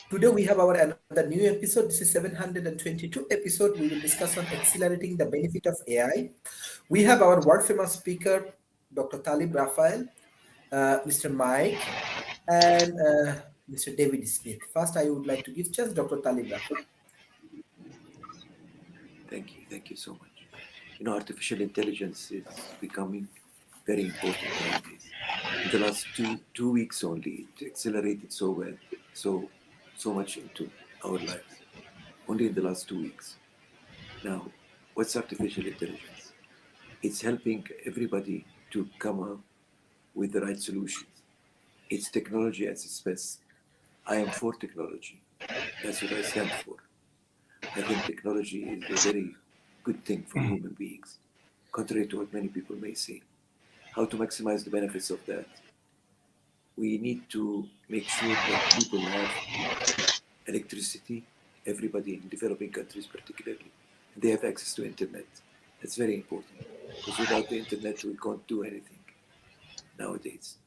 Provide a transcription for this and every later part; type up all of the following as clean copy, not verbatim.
Today we have our another new episode. This is 722 episode. We will discuss on accelerating the benefit of AI. We have our world famous speaker, Dr. Talib Raphael, Mr. Mike, and Mr. David Smith. First, I would like to give chance Dr. Talib Raphael. Thank you so much. Artificial intelligence is becoming very important nowadays. In the last two weeks only, it accelerated so well, so much into our lives. Only in the last 2 weeks. Now, what's artificial intelligence? It's helping everybody to come up with the right solutions. It's technology at its best. I am for technology. That's what I stand for. I think technology is a very good thing for human beings, contrary to what many people may say. How to maximize the benefits of that? We need to make sure that people have electricity, everybody in developing countries particularly, and they have access to internet. That's very important, because without the internet, we can't do anything nowadays.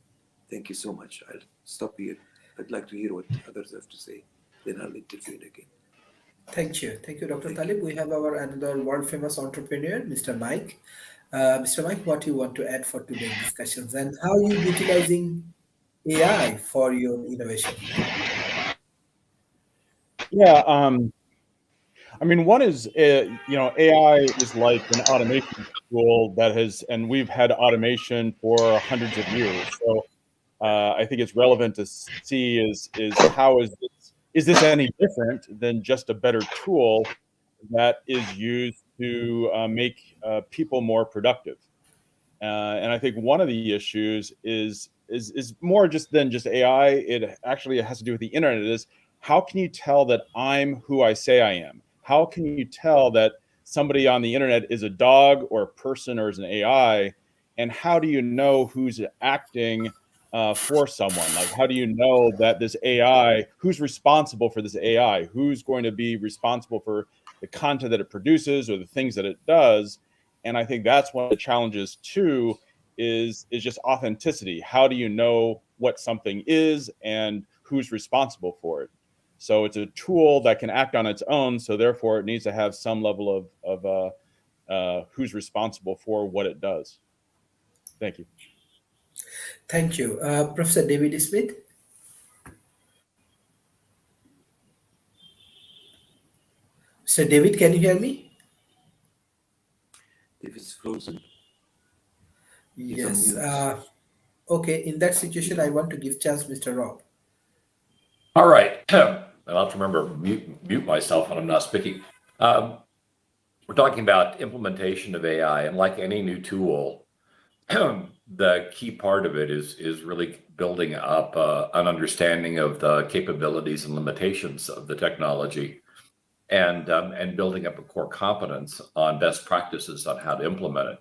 Thank you so much. I'll stop here. I'd like to hear what others have to say. Then I'll intervene again. Thank you, Dr. Talib. We have our another world famous entrepreneur, Mr. Mike. Mr. Mike, what you want to add for today's discussions, and how you utilizing AI for your innovation? Yeah, one is, AI is like an automation tool that and we've had automation for hundreds of years. So I think it's relevant to see is how is this any different than just a better tool that is used to make people more productive? And I think one of the issues is more than just AI. It actually has to do with the internet. Is how can you tell that I'm who I say I am? How can you tell that somebody on the internet is a dog or a person or is an AI? And how do you know who's acting for someone? Like, how do you know that this AI, who's responsible for this AI? Who's going to be responsible for the content that it produces or the things that it does? And I think that's one of the challenges too, is just authenticity. How do you know what something is and who's responsible for it? So it's a tool that can act on its own. So therefore it needs to have some level of who's responsible for what it does. Thank you. Thank you. Professor David Smith. Sir David, can you hear me? David's frozen. Yes. Okay, in that situation, I want to give chance Mr. Rob. All right. I'll have to remember mute myself when I'm not speaking. We're talking about implementation of AI, and like any new tool, the key part of it is really building up an understanding of the capabilities and limitations of the technology, and building up a core competence on best practices on how to implement it.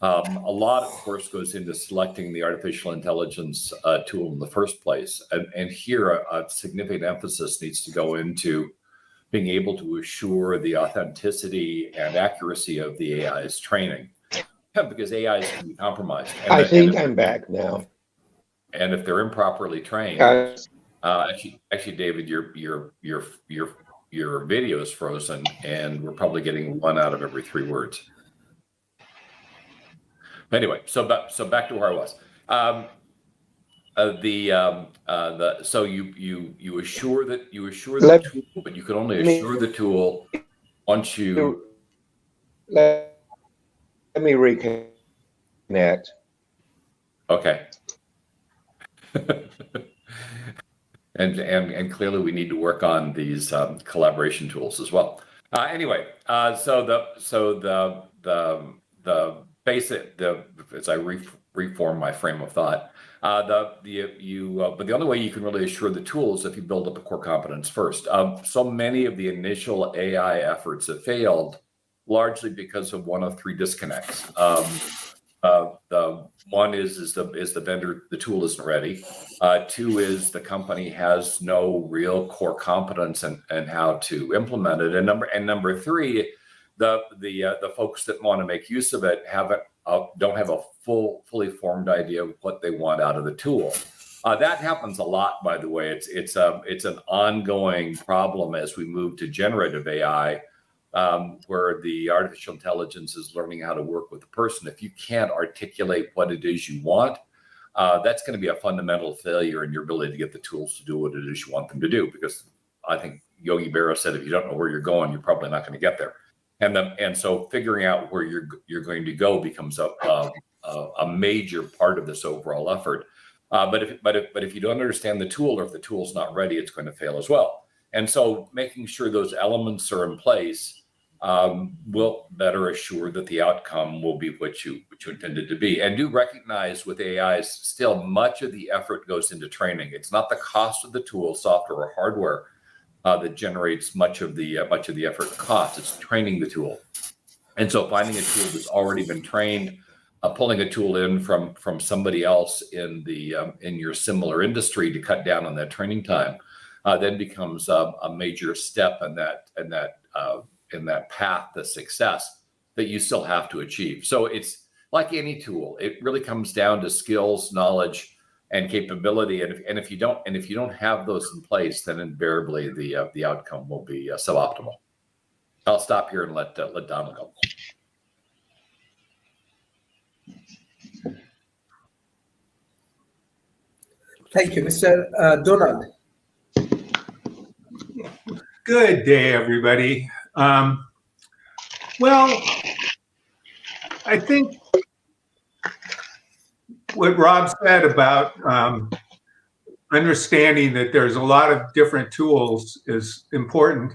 A lot, of course, goes into selecting the artificial intelligence tool in the first place. And here a significant emphasis needs to go into being able to assure the authenticity and accuracy of the AI's training, because AIs can be compromised. I think I'm back now. And if they're improperly trained, actually, David, your video is frozen, and we're probably getting 1 out of every 3 words. Anyway, so back to where I was. So you assure the tool, but you can only assure the tool once you. Let me reconnect. Okay. and clearly we need to work on these collaboration tools as well. Anyway, so the basic, as I reform my frame of thought, but the only way you can really assure the tool is if you build up a core competence first. So many of the initial AI efforts have failed largely because of one of 3 disconnects. The One is the vendor, the tool isn't ready. Two is the company has no real core competence and how to implement it. And number three, the folks that want to make use of it don't have a fully formed idea of what they want out of the tool. That happens a lot, by the way. It's an ongoing problem as we move to generative AI, where the artificial intelligence is learning how to work with the person. If you can't articulate what it is you want, that's going to be a fundamental failure in your ability to get the tools to do what it is you want them to do. Because I think Yogi Berra said, if you don't know where you're going, you're probably not going to get there. And so figuring out where you're going to go becomes a major part of this overall effort. But if you don't understand the tool, or if the tool's not ready, it's going to fail as well. And so making sure those elements are in place will better assure that the outcome will be what you intended to be. And do recognize with AIs, still much of the effort goes into training. It's not the cost of the tool, software or hardware, that generates much of the effort and cost. It's training the tool. And so finding a tool that's already been trained, pulling a tool in from somebody else in your similar industry to cut down on that training time, then becomes a major step in that path to success that you still have to achieve. So it's like any tool; it really comes down to skills, knowledge, and capability. And if you don't have those in place, then invariably the outcome will be suboptimal. I'll stop here and let Donald go. Thank you, Mr. Donald. Good day, everybody. Well, I think what Rob said about understanding that there's a lot of different tools is important.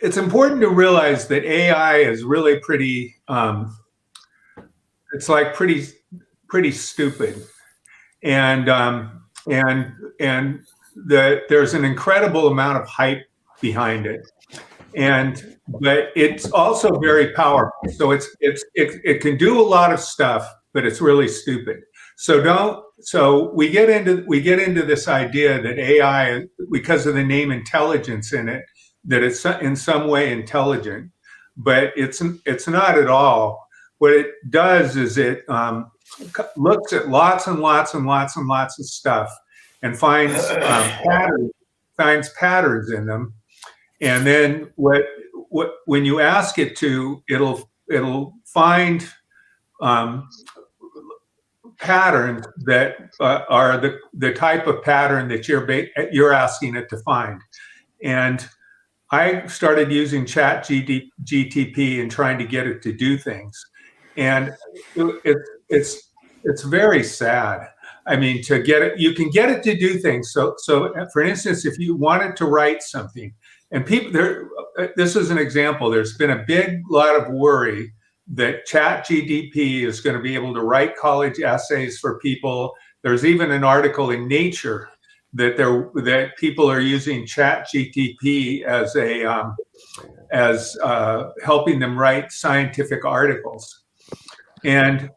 It's important to realize that AI is really pretty, it's like pretty stupid, and there's an incredible amount of hype behind it, but it's also very powerful. So it can do a lot of stuff, but it's really stupid. So we get into this idea that AI, because of the name intelligence in it, that it's in some way intelligent, but it's not at all. What it does is it looks at lots and lots and lots and lots of stuff and finds patterns in them, and then when you ask it to, it'll find patterns that are the type of pattern that you're asking it to find. And I started using ChatGTP and trying to get it to do things, and it's very sad. I mean, to get it, you can get it to do things. So for instance, if you wanted to write something, and this is an example. There's been a big lot of worry that ChatGTP is going to be able to write college essays for people. There's even an article in Nature that people are using ChatGTP as helping them write scientific articles, and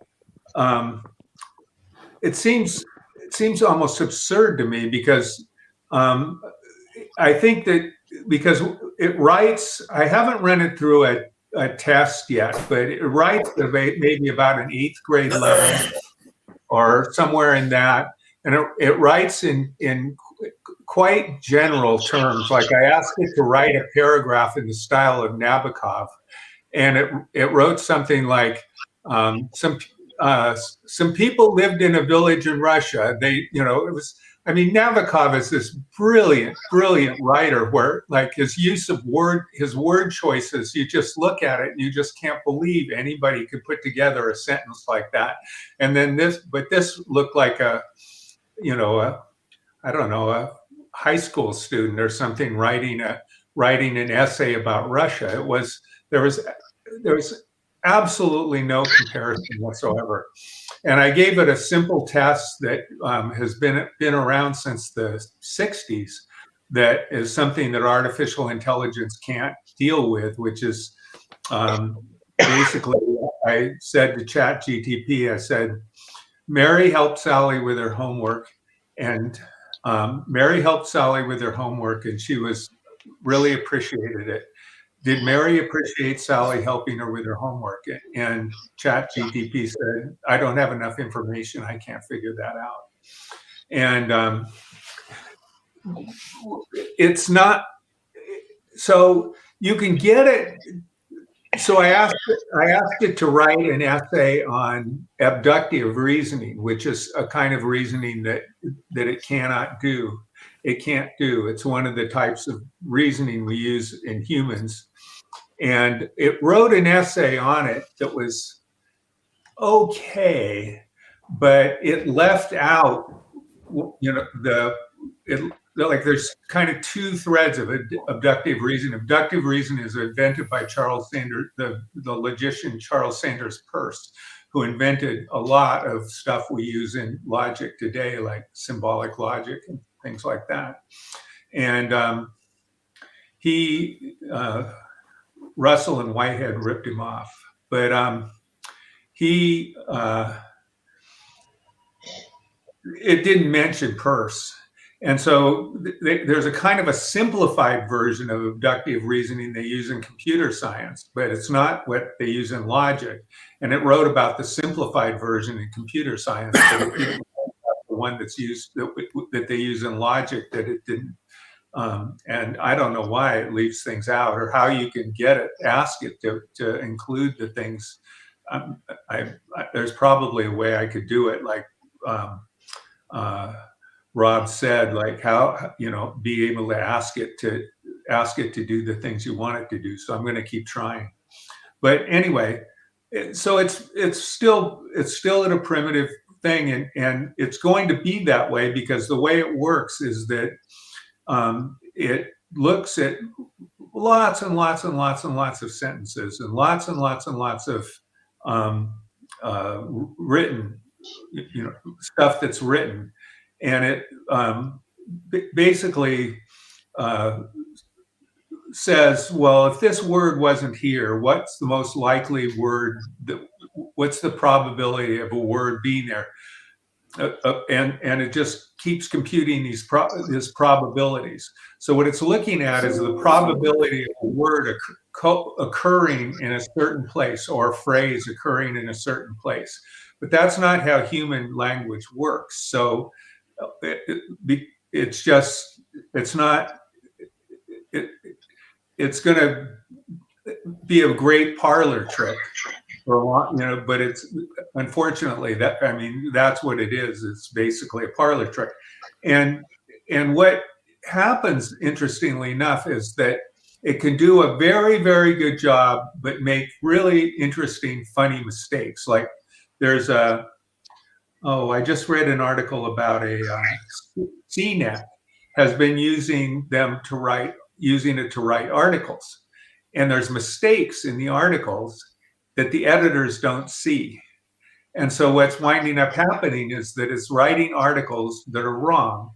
it seems almost absurd to me, because I think that because it writes, I haven't run it through a test yet, but it writes maybe about an 8th grade level or somewhere in that. And it writes in quite general terms. Like, I asked it to write a paragraph in the style of Nabokov, and it wrote something like, some people lived in a village in Russia. Nabokov is this brilliant writer, where like his use of his word choices, you just look at it and you just can't believe anybody could put together a sentence like that. And then this looked like a high school student or something writing an essay about Russia. There was absolutely no comparison whatsoever. And I gave it a simple test that has been around since the 60s, that is something that artificial intelligence can't deal with, which is basically, I said to ChatGTP, I said, Mary helped Sally with her homework, and Mary helped Sally with her homework, and she really appreciated it. Did Mary appreciate Sally helping her with her homework? And ChatGTP said, I don't have enough information. I can't figure that out. And it's not, so you can get it. So I asked it to write an essay on abductive reasoning, which is a kind of reasoning that it cannot do. It can't do. It's one of the types of reasoning we use in humans. And it wrote an essay on it that was okay, but it left out, there's kind of two threads of abductive reason. Abductive reason is invented by Charles Sanders, the logician Charles Sanders Peirce, who invented a lot of stuff we use in logic today, like symbolic logic and things like that. And Russell and Whitehead ripped him off, but it didn't mention Peirce. And so there's a kind of a simplified version of abductive reasoning they use in computer science, but it's not what they use in logic. And it wrote about the simplified version in computer science, the one that's used that they use in logic, that it didn't. And I don't know why it leaves things out, or how you can ask it to include the things. There's probably a way I could do it, like Rob said, like how, be able to ask it to do the things you want it to do. So I'm going to keep trying. But anyway, so it's still at a primitive thing, and it's going to be that way because the way it works is that it looks at lots and lots and lots and lots of sentences and lots and lots and lots of written, stuff that's written, and it basically says, well, if this word wasn't here, what's the most likely word? What's the probability of a word being there? And it just keeps computing these probabilities. So what it's looking at is the probability of a word occurring in a certain place, or a phrase occurring in a certain place. But that's not how human language works. So it's going to be a great parlor trick. But it's unfortunately that's what it is. It's basically a parlor trick. And what happens, interestingly enough, is that it can do a very, very good job, but make really interesting, funny mistakes. Like there's I just read an article about a CNET has been using it to write articles. And there's mistakes in the articles that the editors don't see. And so what's winding up happening is that it's writing articles that are wrong,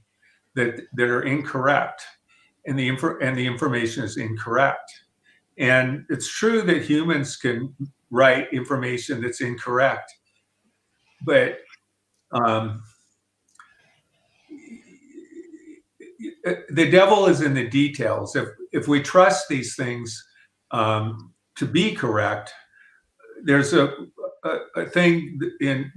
that are incorrect, and the information is incorrect. And it's true that humans can write information that's incorrect, but the devil is in the details. If we trust these things to be correct, there's a thing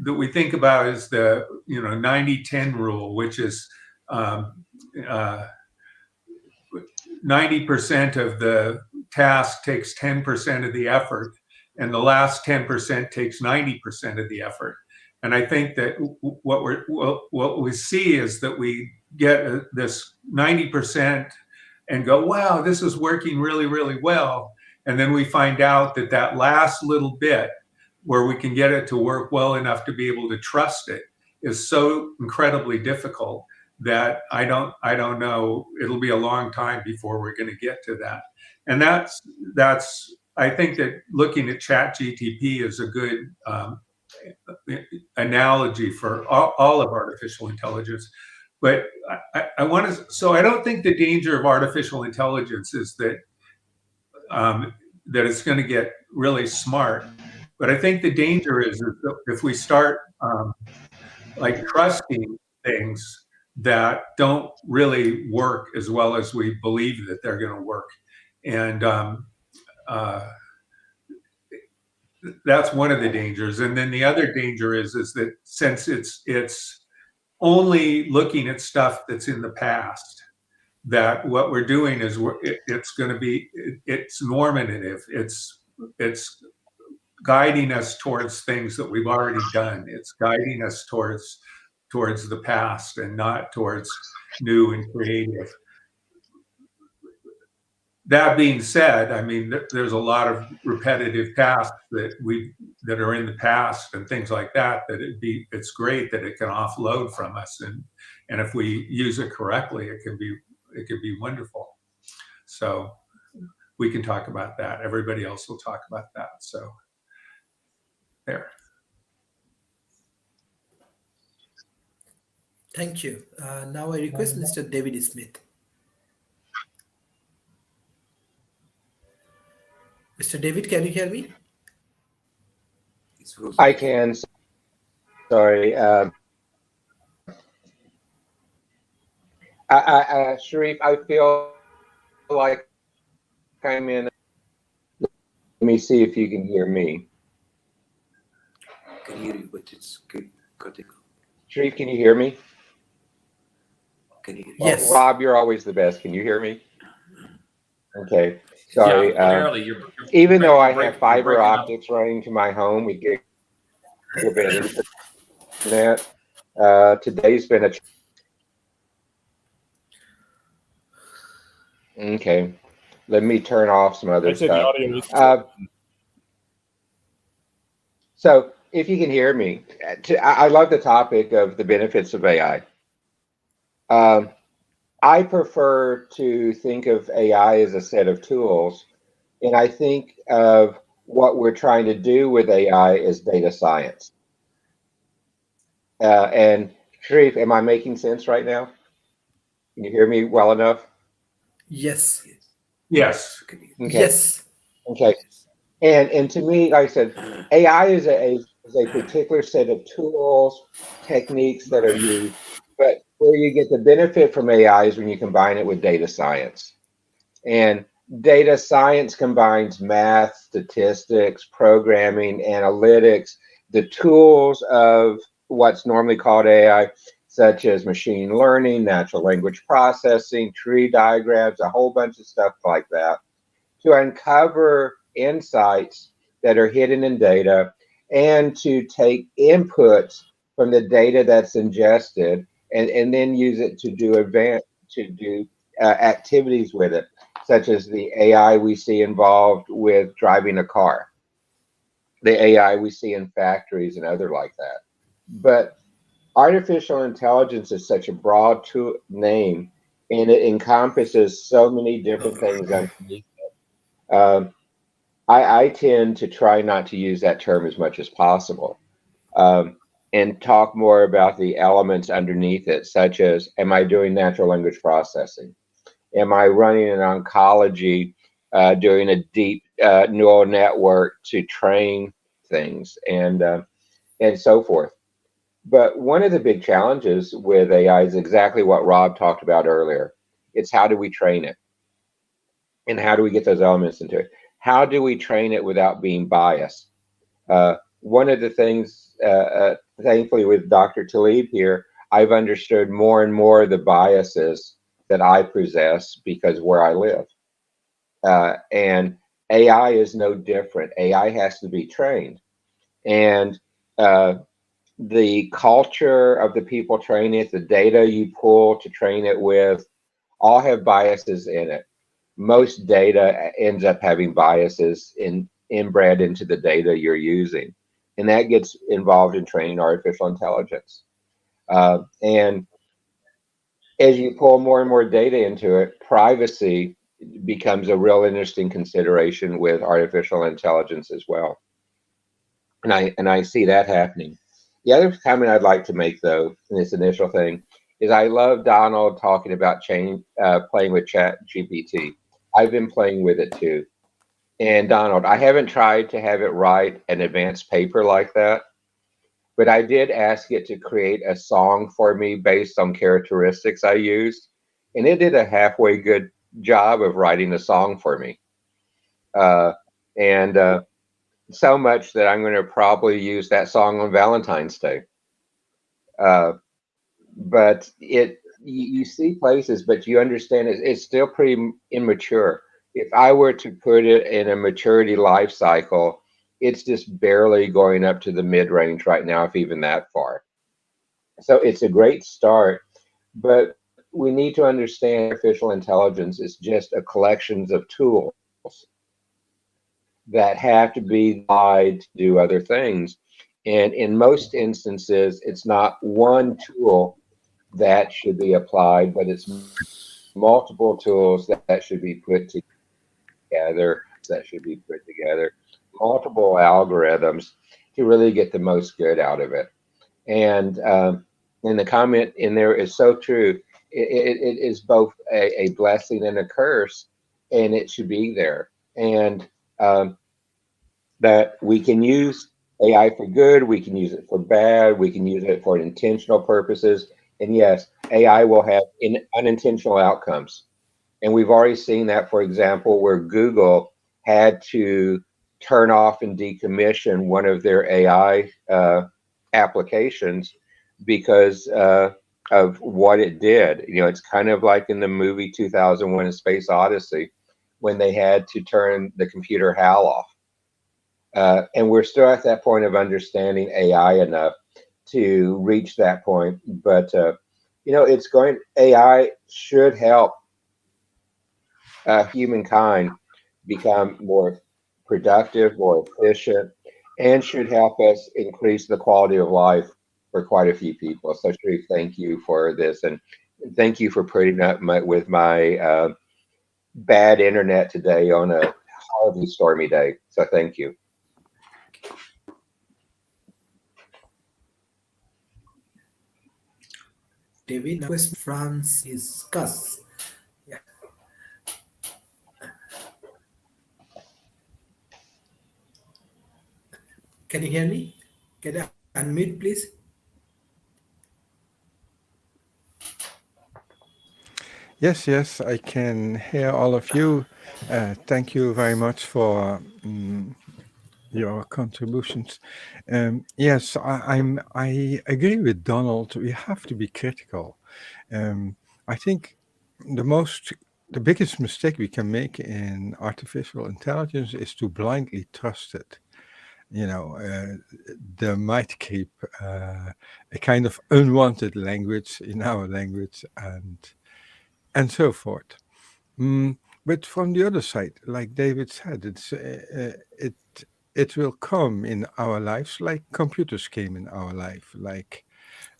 that we think about is the 90-10 rule, which is 90% of the task takes 10% of the effort, and the last 10% takes 90% of the effort. And I think that what we see is that we get this 90% and go, wow, this is working really, really well. And then we find out that last little bit where we can get it to work well enough to be able to trust it is so incredibly difficult that I don't know, it'll be a long time before we're going to get to that. And that's I think that looking at ChatGTP is a good analogy for all of artificial intelligence. But I want to. So I don't think the danger of artificial intelligence is that that it's going to get really smart. But I think the danger is that if we start like trusting things that don't really work as well as we believe that they're going to work, and that's one of the dangers. And then the other danger is that since it's only looking at stuff that's in the past, that what we're doing is it's going to be it's normative. It's guiding us towards things that we've already done. It's guiding us towards the past and not towards new and creative. That being said, I mean, there's a lot of repetitive tasks that are in the past and things like that. It's great that it can offload from us, and if we use it correctly, it can be wonderful. So we can talk about that. Everybody else will talk about that. So there. Thank you. Now I request Mr. David Smith. Mr. David, can you hear me? It's frozen. I can. Sorry. Sharif, I feel like I'm in. Let me see if you can hear me. I can hear you, but it's cutting off. Sharif, can you hear me? Can you hear you? Yes. Well, Rob, you're always the best. Can you hear me? Okay. Sorry. Primarily, you're Even though I break- have fiber breaking up. optics running to my home, we get internet. Today's been a okay. Let me turn off some other I'd say the stuff. audio is So, if you can hear me, I love the topic of the benefits of AI. I prefer to think of AI as a set of tools, and I think of what we're trying to do with AI as data science. And Sharif, am I making sense right now? Can you hear me well enough? Yes. Yes. Can you- Okay. Yes. Okay. And to me, like I said, AI is a particular set of tools, techniques that are used, but where you get the benefit from AI is when you combine it with data science. And data science combines math, statistics, programming, analytics, the tools of what's normally called AI, such as machine learning, natural language processing, tree diagrams, a whole bunch of stuff like that, to uncover insights that are hidden in data and to take inputs from the data that's ingested and then use it to do activities with it, such as the AI we see involved with driving a car, the AI we see in factories and other like that. But artificial intelligence is such a broad name, and it encompasses so many different things underneath it. I tend to try not to use that term as much as possible, and talk more about the elements underneath it, such as, am I doing natural language processing? Am I running an oncology, doing a deep neural network to train things, and so forth? But one of the big challenges with AI is exactly what Rob talked about earlier. It's how do we train it? And how do we get those elements into it? How do we train it without being biased? One of the things, thankfully, with Dr. Talib here, I've understood more and more the biases that I possess because where I live. And AI is no different. AI has to be trained. And the culture of the people training it, the data you pull to train it with, all have biases in it. Most data ends up having biases inbred into the data you're using. And that gets involved in training artificial intelligence. And as you pull more and more data into it, privacy becomes a real interesting consideration with artificial intelligence as well. And I see that happening. The other comment I'd like to make, though, in this initial thing, is I love Donald talking about playing with Chat GPT. I've been playing with it too. And Donald, I haven't tried to have it write an advanced paper like that, but I did ask it to create a song for me based on characteristics I used, and it did a halfway good job of writing a song for me. Uh, and so much that I'm going to probably use that song on Valentine's Day. Uh, but you see places, but you understand it's still pretty immature. If I were to put it in a maturity life cycle, it's just barely going up to the mid range right now, if even that far. So it's a great start, but we need to understand artificial intelligence is just a collections of tools that have to be applied to do other things. And in most instances, it's not one tool that should be applied, but it's multiple tools that should be put together, multiple algorithms to really get the most good out of it. And the comment in there is so true. It is both a blessing and a curse, and it should be there. And that we can use AI for good, we can use it for bad, we can use it for intentional purposes. And yes, AI will have unintentional outcomes. And we've already seen that, for example, where Google had to turn off and decommission one of their AI applications because of what it did. You know, it's kind of like in the movie 2001: A Space Odyssey, when they had to turn the computer HAL off. And we're still at that point of understanding AI enough to reach that point. But AI should help humankind become more productive, more efficient, and should help us increase the quality of life for quite a few people. So, Sharif, thank you for this, and thank you for putting up with my bad internet today on a horribly stormy day. So, thank you. David, West France is Gus. Yeah. Can you hear me? Can I unmute, please? Yes, yes, I can hear all of you. Thank you very much for your contributions. Yes, I agree with Donald. We have to be critical. I think the biggest mistake we can make in artificial intelligence is to blindly trust it. You know, there might keep a kind of unwanted language in our language and so forth. But from the other side, like David said, it will come in our lives like computers came in our life, like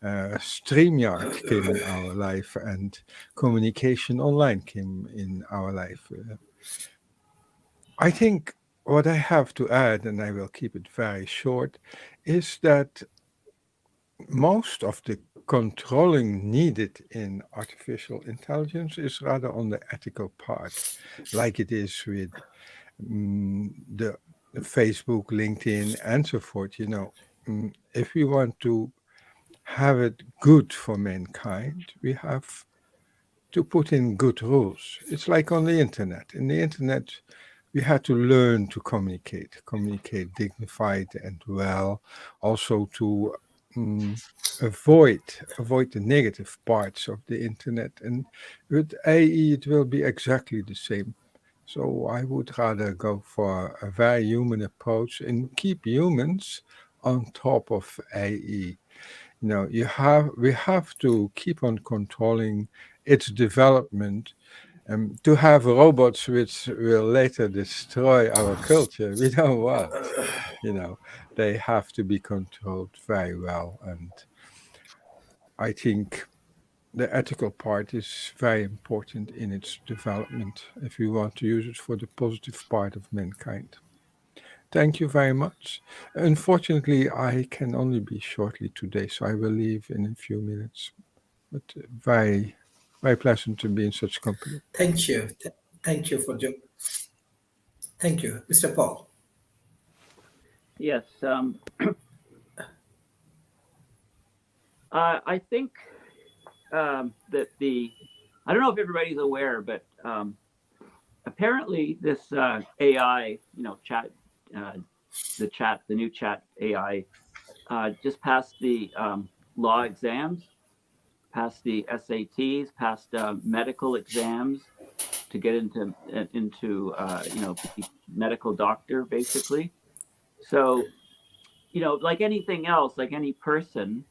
StreamYard came in our life, and communication online came in our life. I think what I have to add, and I will keep it very short, is that most of the controlling needed in artificial intelligence is rather on the ethical part, like it is with the Facebook, LinkedIn, and so forth. If we want to have it good for mankind, we have to put in good rules. It's like on the internet. In the internet, we had to learn to communicate dignified and well, also to avoid the negative parts of the internet. And with AI, it will be exactly the same. So I would rather go for a very human approach and keep humans on top of AI. We have to keep on controlling its development. To have robots which will later destroy our culture, we don't want. They have to be controlled very well. And I think the ethical part is very important in its development if we want to use it for the positive part of mankind. Thank you very much. Unfortunately, I can only be shortly today, so I will leave in a few minutes. But very, very pleasant to be in such company. Thank you. Thank you for thank you, Mr. Paul. Yes. I think that I don't know if everybody's aware, but apparently this AI, the new chat AI, just passed the law exams, passed the SATs, passed medical exams to get into be medical doctor basically. So like anything else, like any person,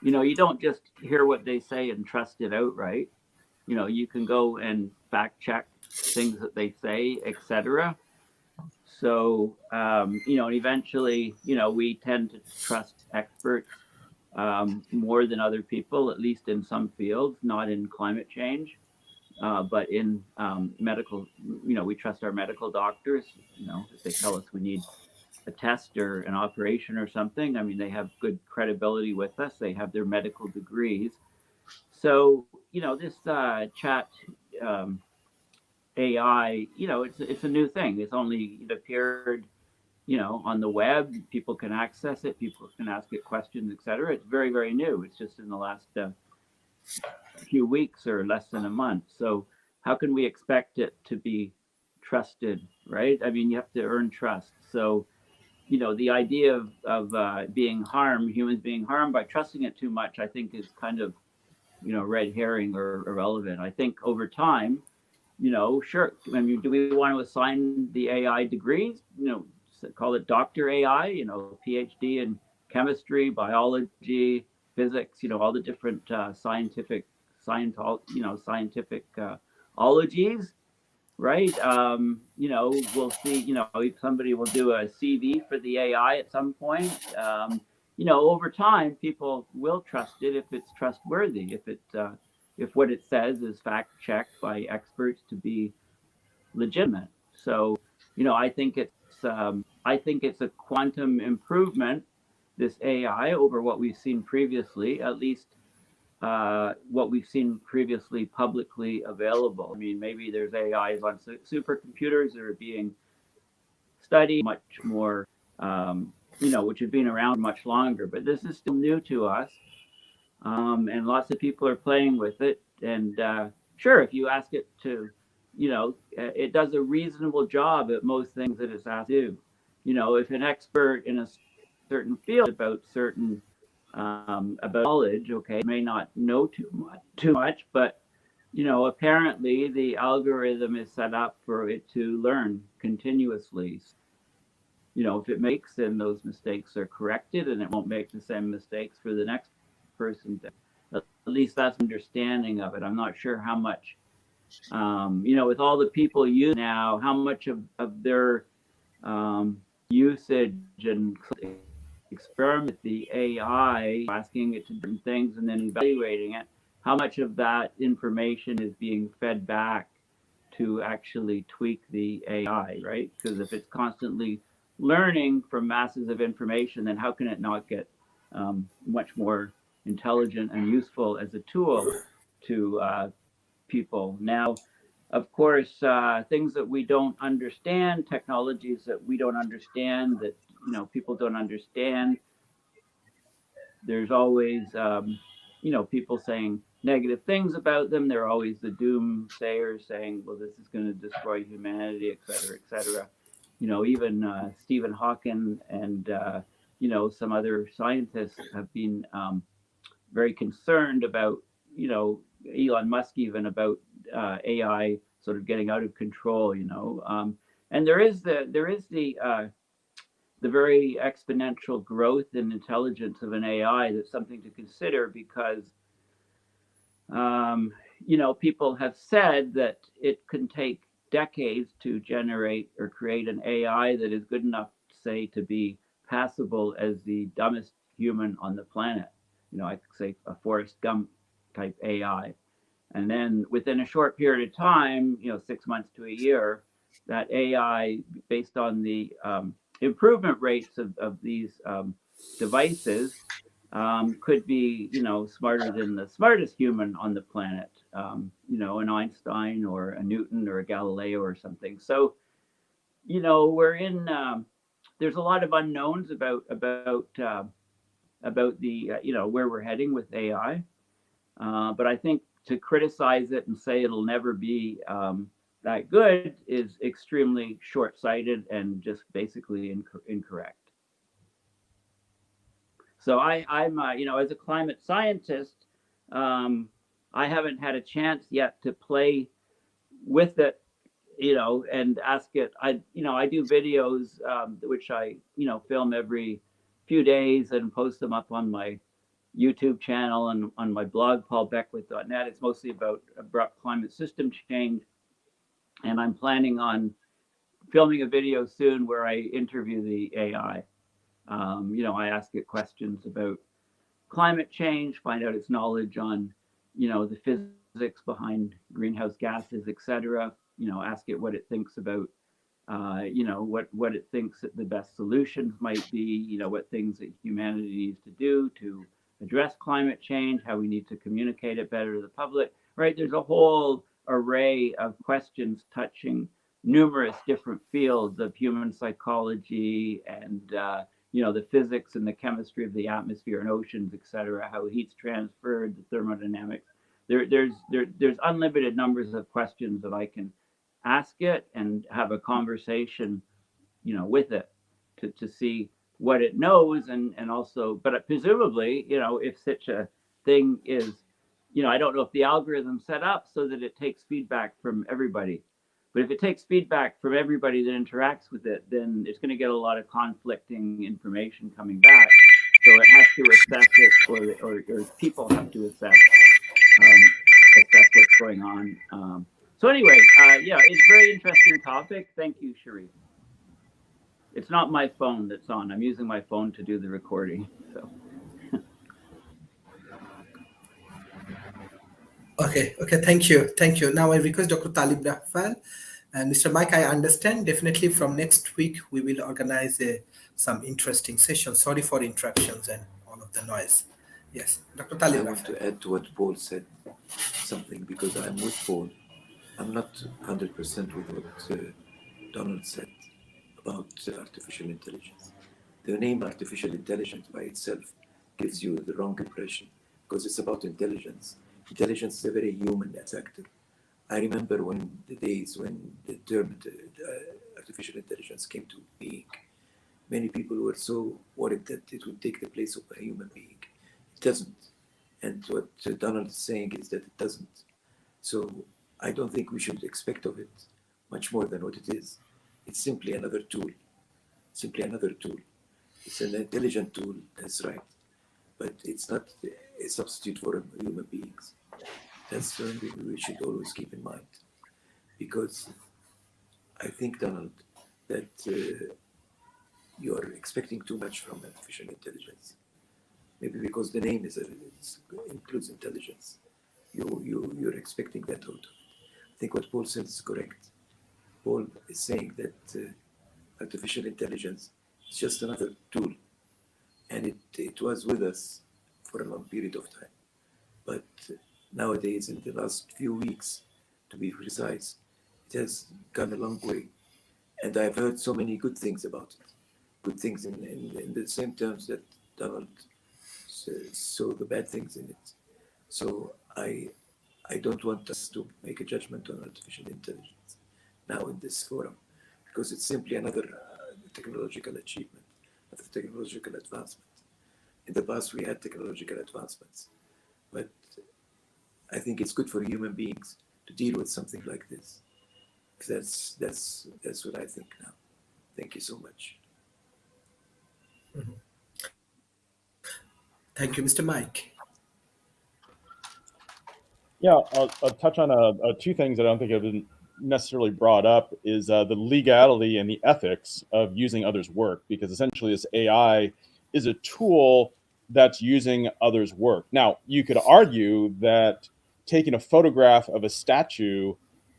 you don't just hear what they say and trust it outright. You can go and fact check things that they say, etc. So, eventually, we tend to trust experts more than other people, at least in some fields, not in climate change, but in medical. We trust our medical doctors. If they tell us we need a test or an operation or something, I mean, they have good credibility with us. They have their medical degrees. So, this chat AI, it's a new thing. It appeared, on the web. People can access it. People can ask it questions, etc. It's very, very new. It's just in the last few weeks or less than a month. So how can we expect it to be trusted, right? I mean, you have to earn trust. So, the idea of being harmed, humans being harmed by trusting it too much, I think is kind of, red herring or irrelevant. I think over time, sure. I mean, do we want to assign the AI degrees? Call it Dr. AI, PhD in chemistry, biology, physics, all the different scientific ologies, right? We'll see, somebody will do a CV for the AI at some point. Over time, people will trust it if it's trustworthy, if what it says is fact checked by experts to be legitimate. So, I think it's a quantum improvement, this AI, over what we've seen previously, at least what we've seen previously publicly available. I mean, maybe there's AIs on supercomputers that are being studied much more, which have been around much longer, but this is still new to us. And lots of people are playing with it. And sure, if you ask it to, it does a reasonable job at most things that it's asked to do. If an expert in a certain field about knowledge, okay, may not know too much, but apparently the algorithm is set up for it to learn continuously. If it makes, then those mistakes are corrected, and it won't make the same mistakes for the next person. At least that's understanding of it. I'm not sure how much, with all the people use now, how much of their usage and experiment with the AI, asking it to do different things and then evaluating it, how much of that information is being fed back to actually tweak the AI, right? Because if it's constantly learning from masses of information, then how can it not get much more intelligent and useful as a tool to people? Now, of course, things that we don't understand, technologies that we don't understand, that people don't understand, there's always people saying negative things about them. There are always the doomsayers saying, well, this is going to destroy humanity, et cetera, et cetera. Even Stephen Hawking and some other scientists have been very concerned about, Elon Musk even, about AI sort of getting out of control, and there is the very exponential growth in intelligence of an AI. That's something to consider because people have said that it can take decades to generate or create an AI that is good enough, say, to be passable as the dumbest human on the planet. I could say a Forrest Gump type AI. And then within a short period of time, 6 months to a year, that AI, based on the improvement rates of these devices, could be, smarter than the smartest human on the planet, an Einstein or a Newton or a Galileo or something. So, we're in. There's a lot of unknowns about the where we're heading with AI. But I think to criticize it and say it'll never be that good is extremely short-sighted and just basically incorrect. So I'm as a climate scientist, I haven't had a chance yet to play with it, and ask it. I do videos, which I film every few days and post them up on my YouTube channel and on my blog, paulbeckwith.net. It's mostly about abrupt climate system change. And I'm planning on filming a video soon where I interview the AI. I ask it questions about climate change, find out its knowledge on, the physics behind greenhouse gases, etc. Ask it what it thinks about, what it thinks that the best solutions might be, what things that humanity needs to do to address climate change, how we need to communicate it better to the public, right? There's a whole array of questions touching numerous different fields of human psychology and, the physics and the chemistry of the atmosphere and oceans, et cetera, how heat's transferred, the thermodynamics. There's unlimited numbers of questions that I can ask it and have a conversation, with it to see what it knows and also, but presumably, if such a thing is, I don't know if the algorithm's set up so that it takes feedback from everybody. But if it takes feedback from everybody that interacts with it, then it's going to get a lot of conflicting information coming back. So it has to assess it, or people have to assess what's going on. So anyway, it's a very interesting topic. Thank you, Sharif. It's not my phone that's on. I'm using my phone to do the recording. So. Okay, thank you. Now I request Dr. Talib Rafal and Mr. Mike. I understand definitely from next week we will organize some interesting sessions. Sorry for interruptions and all of the noise. Yes, Dr. Talib I want Rafal. to add to what Paul said something because I'm with Paul. I'm not 100% with what Donald said about artificial intelligence. The name artificial intelligence by itself gives you the wrong impression because it's about intelligence. Intelligence is a very human factor. I remember when the days when the term artificial intelligence came to being, many people were so worried that it would take the place of a human being. It doesn't. And what Donald is saying is that it doesn't. So I don't think we should expect of it much more than what it is. It's simply another tool. It's an intelligent tool, that's right. But it's not a substitute for human beings. That's something we should always keep in mind. Because I think, Donald, that you're expecting too much from artificial intelligence. Maybe because the name includes intelligence. You're expecting that out of it. I think what Paul said is correct. Paul is saying that artificial intelligence is just another tool. And it was with us for a long period of time. But nowadays, in the last few weeks, to be precise, it has gone a long way. And I've heard so many good things about it. Good things in the same terms that Donald saw the bad things in it. So I don't want us to make a judgment on artificial intelligence now in this forum, because it's simply another technological achievement, another technological advancement. In the past, we had technological advancements, but I think it's good for human beings to deal with something like this. That's what I think now. Thank you so much. Mm-hmm. Thank you, Mr. Mike. Yeah, I'll touch on two things that I don't think have been necessarily brought up is the legality and the ethics of using others' work, because essentially this AI is a tool that's using others' work. Now, you could argue that taking a photograph of a statue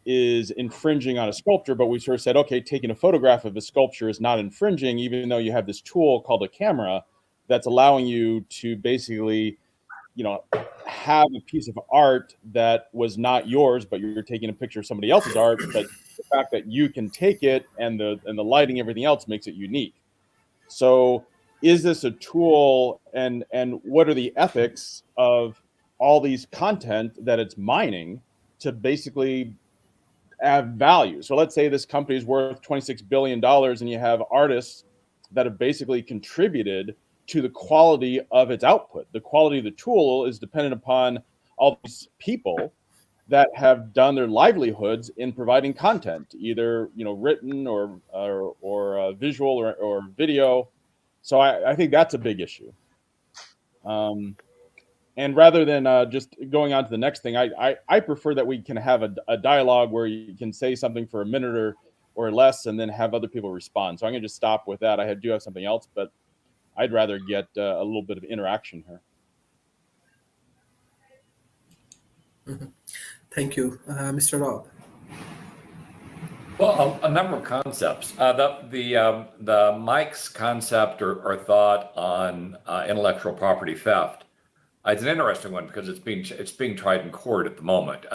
is infringing on a sculpture, but we sort of said, okay, taking a photograph of a sculpture is not infringing, even though you have this tool called a camera that's allowing you to basically, have a piece of art that was not yours, but you're taking a picture of somebody else's art. But the fact that you can take it and the lighting, everything else makes it unique. So is this a tool, and what are the ethics of all these content that it's mining to basically add value? So let's say this company is worth $26 billion and you have artists that have basically contributed to the quality of its output. The quality of the tool is dependent upon all these people that have done their livelihoods in providing content, either written or visual or video. So I think that's a big issue. And rather than just going on to the next thing, I prefer that we can have a dialogue where you can say something for a minute or less, and then have other people respond. So I'm going to just stop with that. I do have something else, but I'd rather get a little bit of interaction here. Thank you, Mr. Rob. Well, a number of concepts. The Mike's concept or thought on intellectual property theft. It's an interesting one because it's being tried in court at the moment.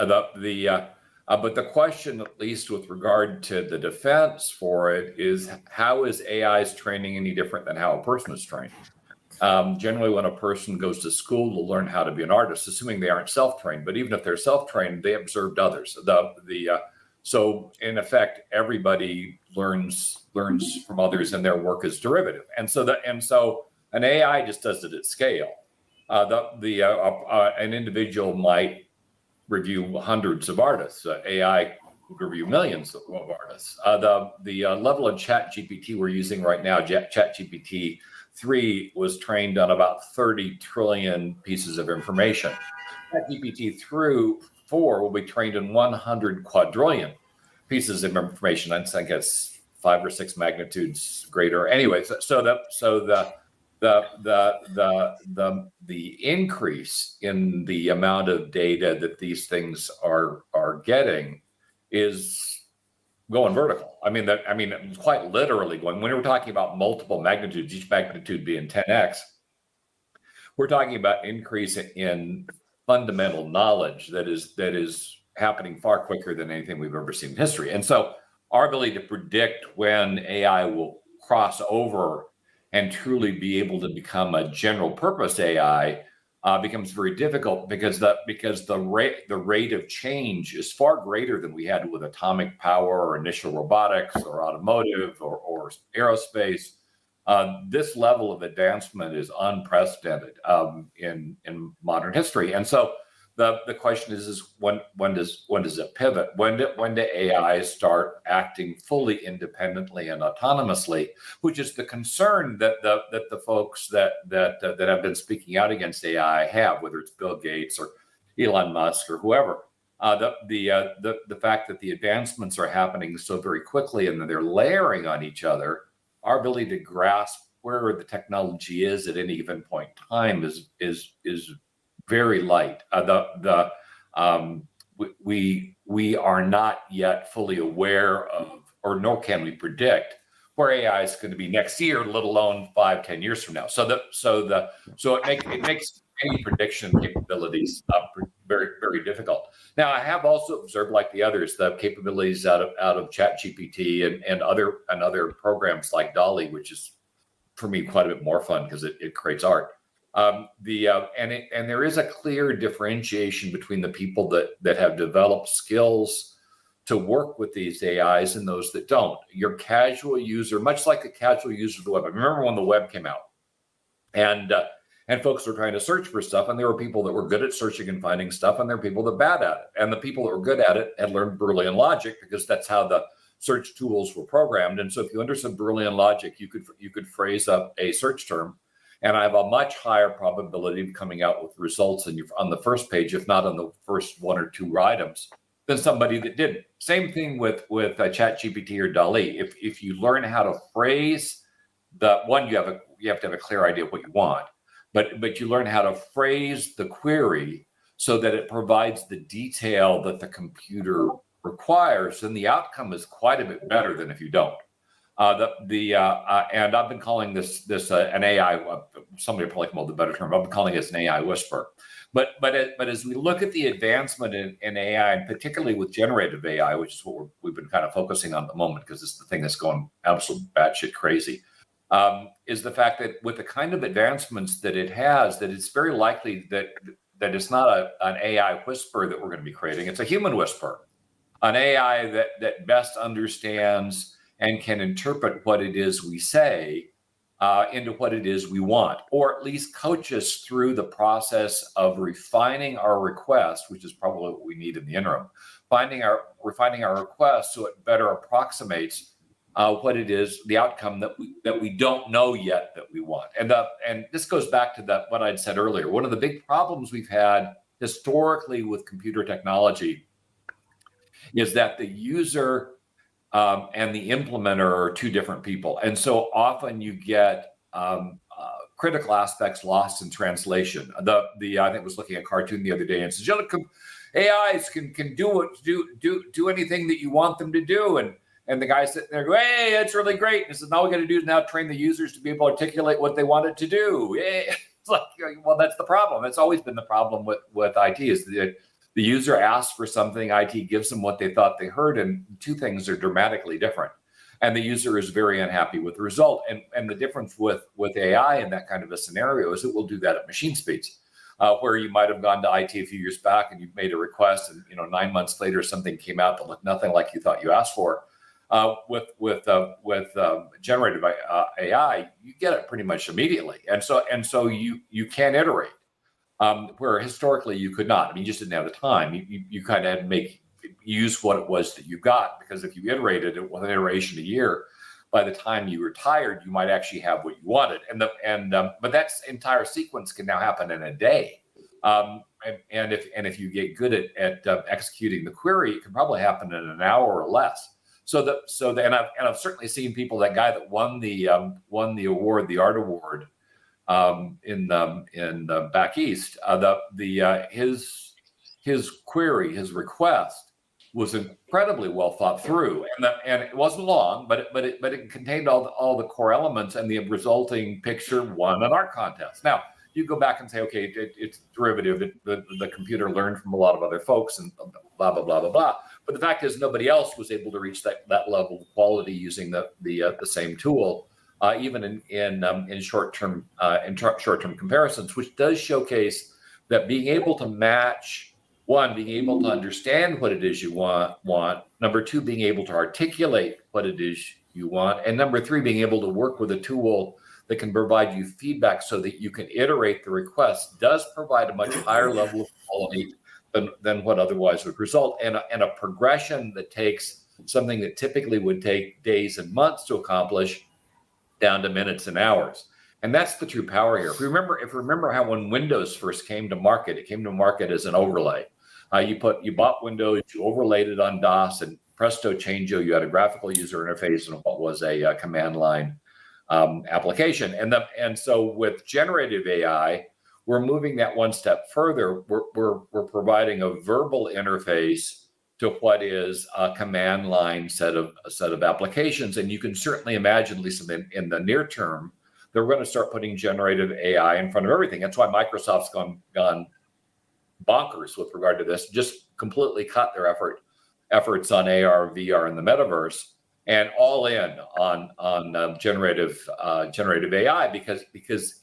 But the question, at least with regard to the defense for it, is how is AI's training any different than how a person is trained? Generally, when a person goes to school to learn how to be an artist, assuming they aren't self-trained, but even if they're self-trained, they observed others. So in effect, everybody learns from others, and their work is derivative. And so an AI just does it at scale. An individual might review hundreds of artists. AI would review millions of artists. The level of ChatGPT we're using right now, ChatGPT 3, was trained on about 30 trillion pieces of information. ChatGPT 4 will be trained in 100 quadrillion pieces of information. I think it's 5 or 6 magnitudes greater. Anyway, the increase in the amount of data that these things are getting is going vertical. I mean, quite literally going. When we're talking about multiple magnitudes, each magnitude being 10x, we're talking about increase in fundamental knowledge that is happening far quicker than anything we've ever seen in history. And so our ability to predict when AI will cross over and truly be able to become a general purpose AI becomes very difficult because the rate of change is far greater than we had with atomic power or initial robotics or automotive or aerospace. This level of advancement is unprecedented in modern history, and so the question is when does it pivot? When do AI start acting fully independently and autonomously? Which is the concern that the folks that have been speaking out against AI have, whether it's Bill Gates or Elon Musk or whoever. The fact that the advancements are happening so very quickly and that they're layering on each other, our ability to grasp where the technology is at any given point in time is very light. We are not yet fully aware of, or nor can we predict, where AI is going to be next year, let alone 5-10 years from now. So it makes any prediction capabilities very, very difficult. Now, I have also observed, like the others, the capabilities out of ChatGPT and other programs like DALL-E, which is for me quite a bit more fun because it creates art. And there is a clear differentiation between the people that have developed skills to work with these AIs and those that don't. Your casual user, much like a casual user of the web. I remember when the web came out, and folks were trying to search for stuff, and there were people that were good at searching and finding stuff, and there were people that were bad at it. And the people that were good at it had learned Boolean logic because that's how the search tools were programmed. And so if you understood Boolean logic, you could phrase up a search term, and I have a much higher probability of coming out with results on the first page, if not on the first 1 or 2 items, than somebody that didn't. Same thing with ChatGPT or DALL-E. If you learn how to phrase you have to have a clear idea of what you want, but you learn how to phrase the query so that it provides the detail that the computer requires, then the outcome is quite a bit better than if you don't. And I've been calling this an AI. Somebody probably come up with a better term. I've been calling this an AI whisper. But as we look at the advancement in AI, and particularly with generative AI, which is what we've been kind of focusing on at the moment, because it's the thing that's going absolute batshit crazy, is the fact that with the kind of advancements that it has, that it's very likely that it's not an AI whisper that we're going to be creating. It's a human whisper, an AI that best understands and can interpret what it is we say into what it is we want, or at least coach us through the process of refining our request, which is probably what we need in the interim, refining our request so it better approximates what it is, the outcome that we don't know yet that we want. And this goes back to what I'd said earlier. One of the big problems we've had historically with computer technology is that the user and the implementer are two different people. And so often you get critical aspects lost in translation. I think I was looking at a cartoon the other day and says, AIs can do anything that you want them to do. And the guy sitting there go, hey, that's really great. And he says, all we got to do is now train the users to be able to articulate what they want it to do. It's like, well, that's the problem. That's always been the problem with IT is that the user asks for something, IT gives them what they thought they heard, and two things are dramatically different. And the user is very unhappy with the result. And the difference with AI in that kind of a scenario is it will do that at machine speeds, where you might have gone to IT a few years back and you've made a request, and 9 months later something came out that looked nothing like you thought you asked for. With generative AI, you get it pretty much immediately, and so you can iterate. Where historically you could not. I mean, you just didn't have the time. You kind of had to use what it was that you got, because if you iterated it with an iteration a year, by the time you retired, you might actually have what you wanted. But that entire sequence can now happen in a day. And if you get good at executing the query, it can probably happen in an hour or less. And I've certainly seen people. That guy that won the award, the art award, in back east, his query, his request was incredibly well thought through, and it wasn't long, but it contained all the core elements, and the resulting picture won an art contest. Now you go back and say, okay, it's derivative. The computer learned from a lot of other folks, and blah blah blah blah blah. But the fact is, nobody else was able to reach that level of quality using the same tool. Even in short-term comparisons, which does showcase that being able to match, one, being able to understand what it is you want, number two, being able to articulate what it is you want, and number three, being able to work with a tool that can provide you feedback so that you can iterate the request, does provide a much higher level of quality than what otherwise would result, and a progression that takes something that typically would take days and months to accomplish down to minutes and hours. And that's the true power here. If you remember how when Windows first came to market, it came to market as an overlay. You bought Windows, you overlaid it on DOS, and presto changeo, you had a graphical user interface and what was a command line application. And so with generative AI, we're moving that one step further. We're providing a verbal interface to what is a command line set of applications. And you can certainly imagine, at least in the near term, they're going to start putting generative AI in front of everything. That's why Microsoft's gone bonkers with regard to this, just completely cut their efforts on AR, VR, and the metaverse, and all in on generative AI, because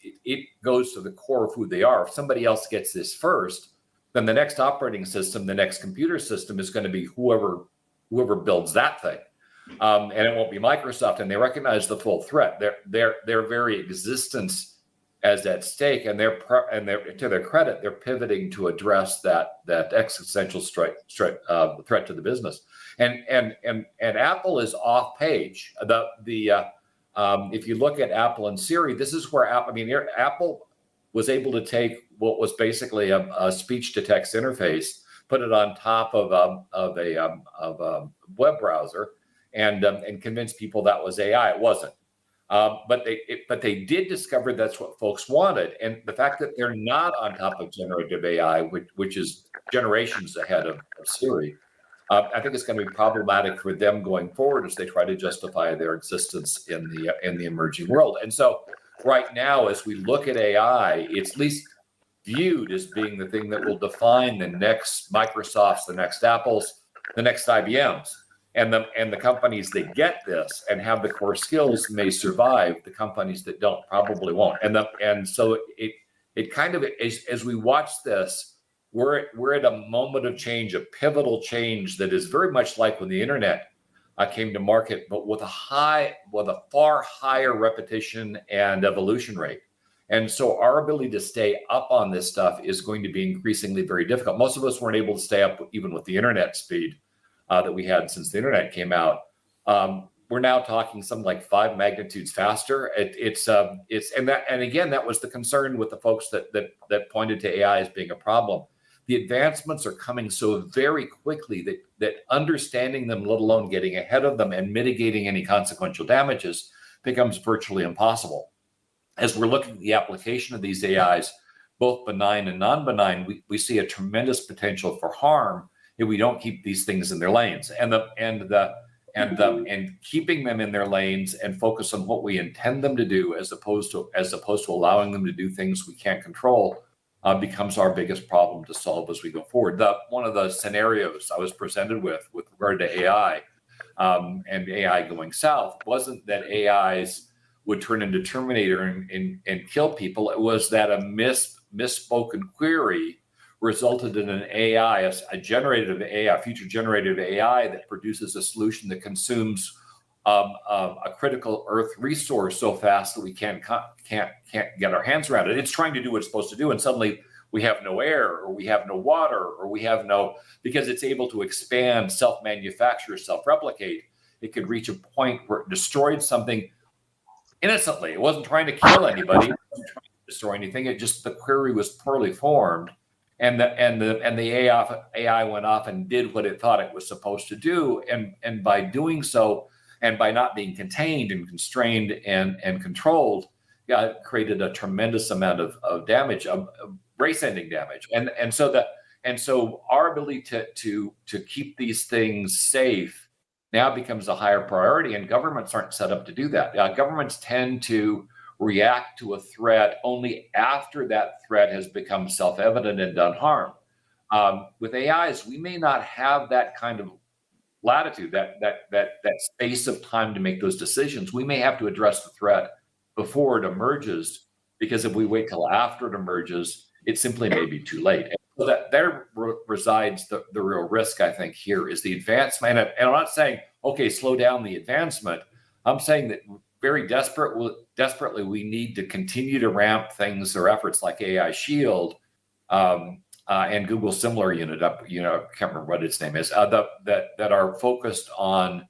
it goes to the core of who they are. If somebody else gets this first, then the next operating system, the next computer system is going to be whoever builds that thing, and it won't be Microsoft. And they recognize the full threat. Their very existence as at stake, and they're to their credit, they're pivoting to address that existential threat to the business. And Apple is off page. If you look at Apple and Siri, this is where Apple was able to take what was basically a speech to text interface, put it on top of a web browser, and convince people that was AI. It wasn't. But they did discover that's what folks wanted, and the fact that they're not on top of generative AI, which is generations ahead of Siri, I think it's going to be problematic for them going forward as they try to justify their existence in the emerging world. And so right now, as we look at AI, it's at least viewed as being the thing that will define the next Microsofts, the next Apples, the next IBMs. And the companies that get this and have the core skills may survive. The companies that don't probably won't. And so it kind of, as we watch this, we're at a moment of change, a pivotal change that is very much like when the internet came to market, but with a far higher repetition and evolution rate. And so our ability to stay up on this stuff is going to be increasingly very difficult. Most of us weren't able to stay up even with the internet speed that we had since the internet came out. We're now talking something like 5 magnitudes faster. And again, that was the concern with the folks that pointed to AI as being a problem. The advancements are coming so very quickly that understanding them, let alone getting ahead of them and mitigating any consequential damages, becomes virtually impossible. As we're looking at the application of these AIs, both benign and non-benign, we see a tremendous potential for harm if we don't keep these things in their lanes. And keeping them in their lanes and focus on what we intend them to do, as opposed to allowing them to do things we can't control, becomes our biggest problem to solve as we go forward. One of the scenarios I was presented with regard to AI and AI going south wasn't that AIs would turn into Terminator and kill people. It was that a misspoken query resulted in an AI, a generative AI, future generative AI that produces a solution that consumes a critical Earth resource so fast that we can't get our hands around it. It's trying to do what it's supposed to do, and suddenly we have no air, or we have no water, or we have no, because it's able to expand, self-manufacture, self-replicate. It could reach a point where it destroyed something innocently. It wasn't trying to kill anybody. It wasn't trying to destroy anything. It just, the query was poorly formed, and the AI went off and did what it thought it was supposed to do. And by doing so, and by not being contained and constrained and controlled, it created a tremendous amount of damage, of race-ending damage. And so our ability to keep these things safe now becomes a higher priority, and governments aren't set up to do that. Governments tend to react to a threat only after that threat has become self-evident and done harm. With AIs, we may not have that kind of latitude, that space of time to make those decisions. We may have to address the threat before it emerges, because if we wait till after it emerges, it simply may be too late. And so that there resides the real risk, I think, here is the advancement. And I'm not saying, okay, slow down the advancement. I'm saying that very desperately, we need to continue to ramp things or efforts like AI Shield and Google similar unit up, I can't remember what its name is, that are focused on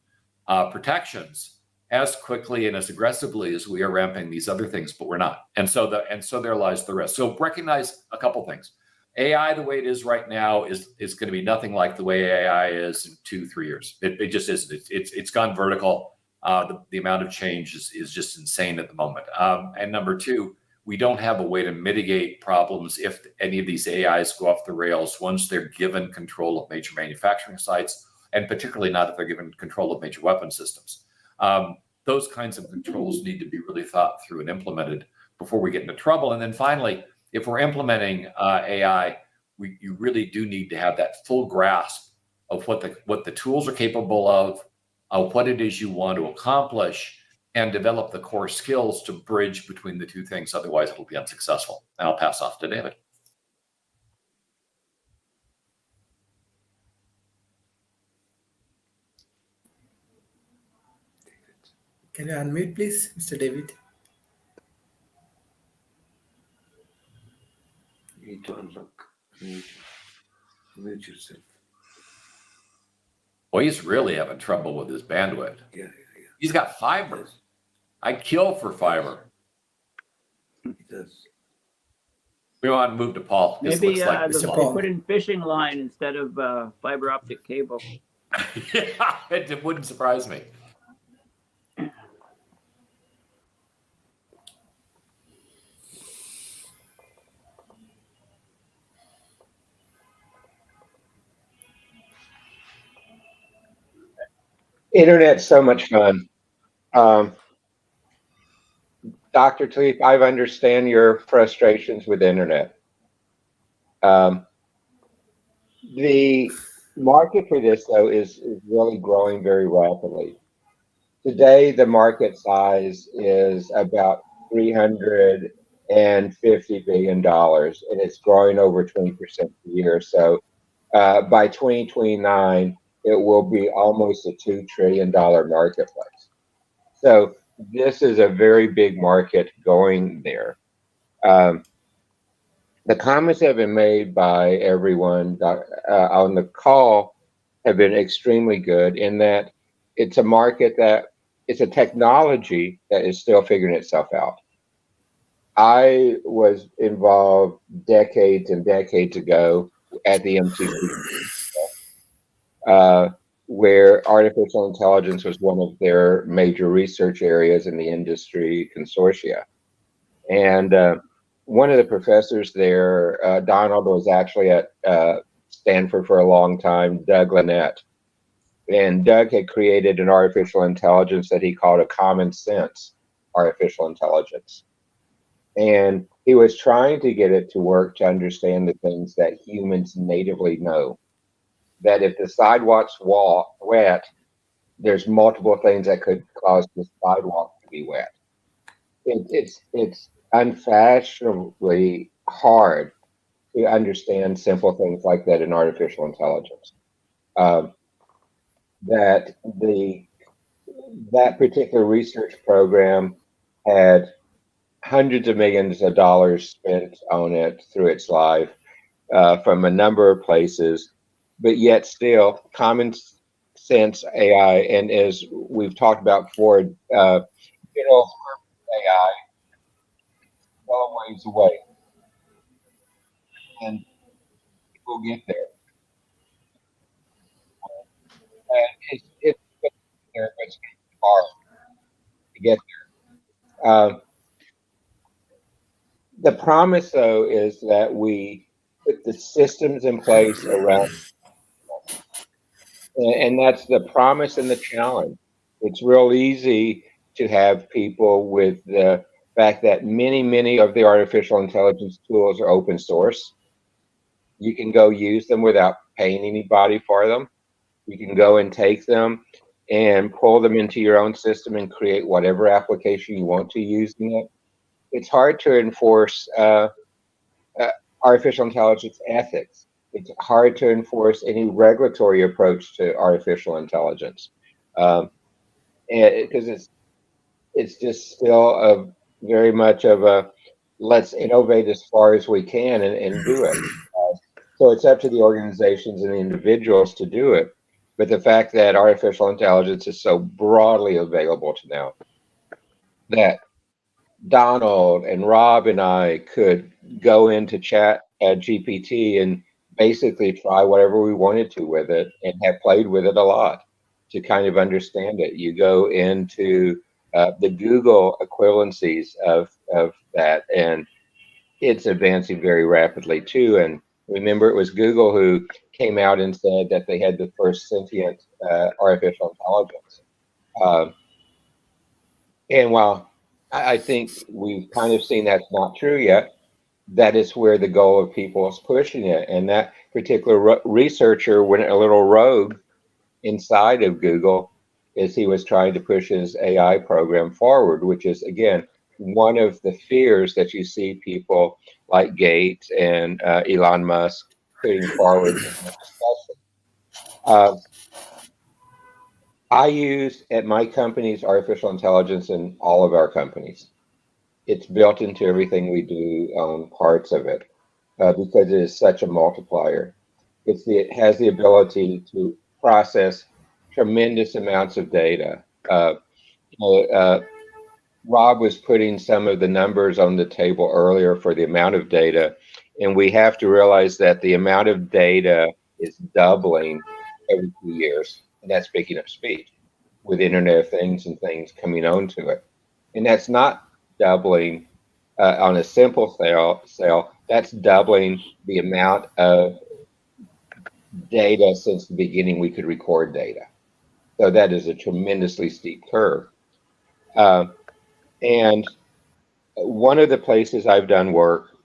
protections as quickly and as aggressively as we are ramping these other things, but we're not. And so there lies the risk. So recognize a couple things. AI, the way it is right now, is going to be nothing like the way AI is in 2-3 years. It just isn't. It's gone vertical. The amount of change is just insane at the moment. And number two, we don't have a way to mitigate problems if any of these AIs go off the rails once they're given control of major manufacturing sites, and particularly not if they're given control of major weapon systems. Those kinds of controls need to be really thought through and implemented before we get into trouble. And then finally, if we're implementing AI, you really do need to have that full grasp of what the tools are capable of what it is you want to accomplish, and develop the core skills to bridge between the two things. Otherwise, it'll be unsuccessful. And I'll pass off to David. Can you unmute, please, Mr. David? You need to unmute yourself. Well, he's really having trouble with his bandwidth. Yeah. He's got fiber. I'd kill for fiber. He does. We want to move to Paul. Maybe This looks like Mr. they Paul. put in fishing line instead of fiber optic cable. Yeah, it wouldn't surprise me. Internet's so much fun. Um, Dr. Tleep, I understand your frustrations with internet. Um, the market for this, though, is really growing very rapidly. Today, the market size is about $350 billion, and it's growing over 20% per year. So by 2029, it will be almost a $2 trillion marketplace. So this is a very big market going there. The comments that have been made by everyone on the call have been extremely good in that it's a market that it's a technology that is still figuring itself out. I was involved decades and decades ago at the MCC, where artificial intelligence was one of their major research areas in the industry consortia. And one of the professors there, Donald, was actually at Stanford for a long time, Doug Lynette. And Doug had created an artificial intelligence that he called a common sense artificial intelligence. And he was trying to get it to work to understand the things that humans natively know. That if the sidewalk's wet, there's multiple things that could cause the sidewalk to be wet. It's unfashionably hard to understand simple things like that in artificial intelligence. That particular research program had hundreds of millions of dollars spent on it through its life from a number of places, but yet still common sense AI, and as we've talked about before, AI well ways away, and we'll get there. It's there, but it's hard to get there. The promise, though, is that we put the systems in place around, and that's the promise and the challenge. It's real easy to have people with the fact that many of the artificial intelligence tools are open source. You can go use them without paying anybody for them. You can go and take them and pull them into your own system and create whatever application you want to using it. It's hard to enforce artificial intelligence ethics. It's hard to enforce any regulatory approach to artificial intelligence because it's just still very much of a let's innovate as far as we can and do it. So it's up to the organizations and the individuals to do it. But the fact that artificial intelligence is so broadly available to now that Donald and Rob and I could go into chat at GPT and basically try whatever we wanted to with it and have played with it a lot to kind of understand it. You go into the Google equivalencies of that, and it's advancing very rapidly too. And remember, it was Google who came out and said that they had the first sentient artificial intelligence. And while I think we've kind of seen that's not true yet, that is where the goal of people is pushing it. And that particular researcher went a little rogue inside of Google as he was trying to push his AI program forward, which is, again, one of the fears that you see people like Gates and Elon Musk putting forward in the discussion. I use at my company's artificial intelligence in all of our companies. It's built into everything we do on parts of it because it is such a multiplier. It has the ability to process tremendous amounts of data. Rob was putting some of the numbers on the table earlier for the amount of data, and we have to realize that the amount of data is doubling every 2 years, and that's picking up speed with Internet of Things and things coming onto it. And that's not doubling on a simple cell, that's doubling the amount of data since the beginning we could record data. So that is a tremendously steep curve. And one of the places I've done work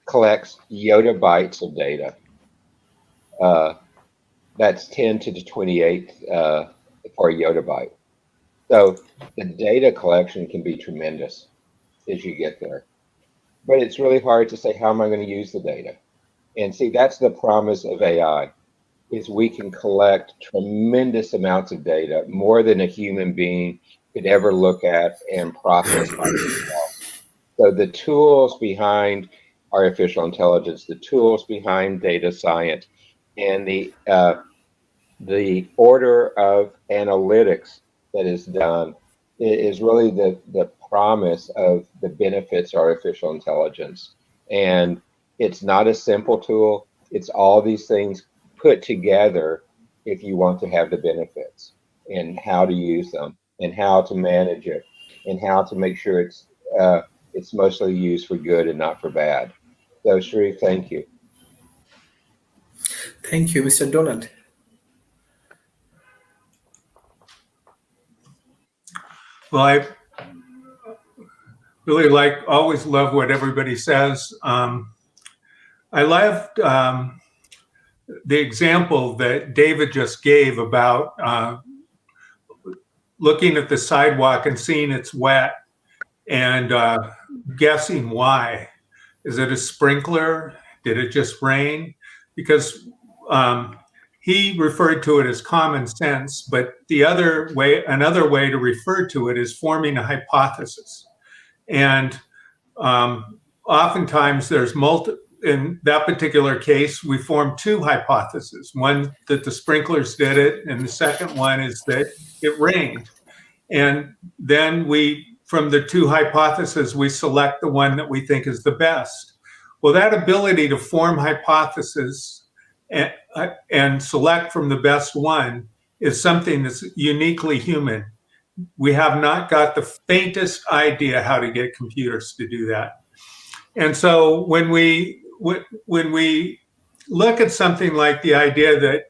collects yottabytes of data. That's 10 to the 28th for a yottabyte. So the data collection can be tremendous as you get there. But it's really hard to say, how am I going to use the data? And see, that's the promise of AI, is we can collect tremendous amounts of data, more than a human being could ever look at and process by themselves. So the tools behind artificial intelligence, the tools behind data science, and the order of analytics that is done is really the promise of the benefits of artificial intelligence. And it's not a simple tool. It's all these things put together if you want to have the benefits, and how to use them, and how to manage it, and how to make sure it's mostly used for good and not for bad. So Sharif, thank you. Thank you, Mr. Donald. Well, I really always love what everybody says. I loved the example that David just gave about looking at the sidewalk and seeing it's wet and guessing why. Is it a sprinkler? Did it just rain? Because he referred to it as common sense, but another way to refer to it is forming a hypothesis. And oftentimes there's in that particular case, we formed two hypotheses. One, that the sprinklers did it, and the second one is that it rained. And then from the two hypotheses, we select the one that we think is the best. Well, that ability to form hypotheses and select from the best one is something that's uniquely human. We have not got the faintest idea how to get computers to do that. And so when we look at something like the idea that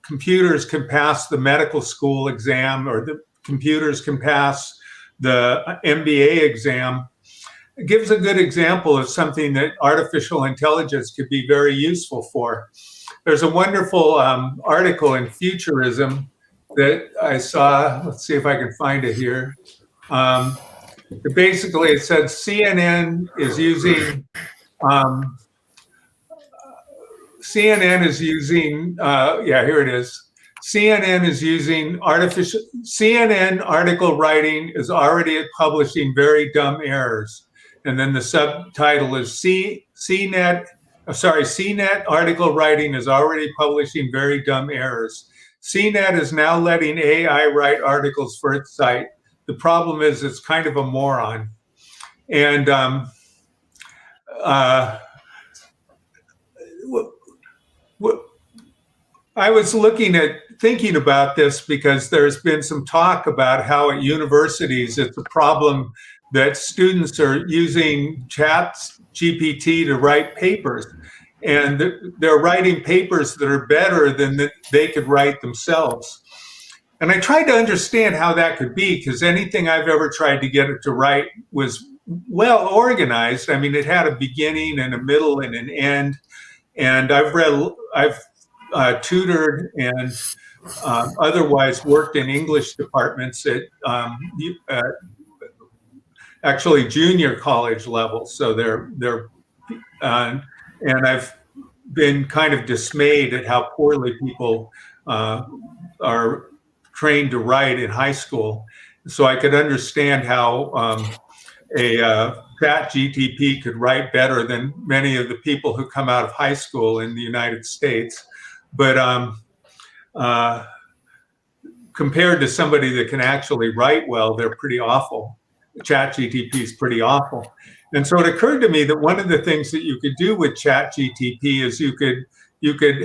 computers can pass the medical school exam, or the computers can pass the MBA exam, it gives a good example of something that artificial intelligence could be very useful for. There's a wonderful article in Futurism that I saw. Let's see if I can find it here. Basically, it said CNN is using here it is. CNN article writing is already publishing very dumb errors. And then the subtitle is CNET article writing is already publishing very dumb errors. CNET is now letting AI write articles for its site. The problem is it's kind of a moron. And I was thinking about this because there's been some talk about how at universities it's a problem that students are using ChatGPT to write papers, and they're writing papers that are better than they could write themselves. And I tried to understand how that could be, because anything I've ever tried to get it to write was well organized. I mean, it had a beginning and a middle and an end. And I've tutored and otherwise worked in English departments at actually junior college level. So and I've been kind of dismayed at how poorly people are trained to write in high school. So I could understand how a ChatGPT could write better than many of the people who come out of high school in the United States. But compared to somebody that can actually write well, they're pretty awful. ChatGPT is pretty awful. And so it occurred to me that one of the things that you could do with ChatGPT is you could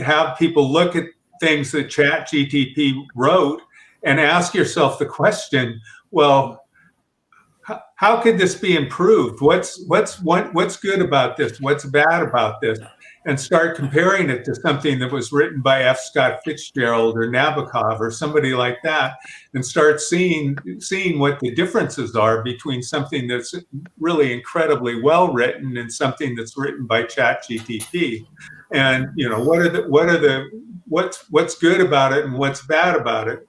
have people look at things that ChatGPT wrote and ask yourself the question, well, how could this be improved? What's good about this? What's bad about this? and start comparing it to something that was written by F. Scott Fitzgerald or Nabokov or somebody like that, and start seeing what the differences are between something that's really incredibly well written and something that's written by ChatGPT. And what's good about it and what's bad about it.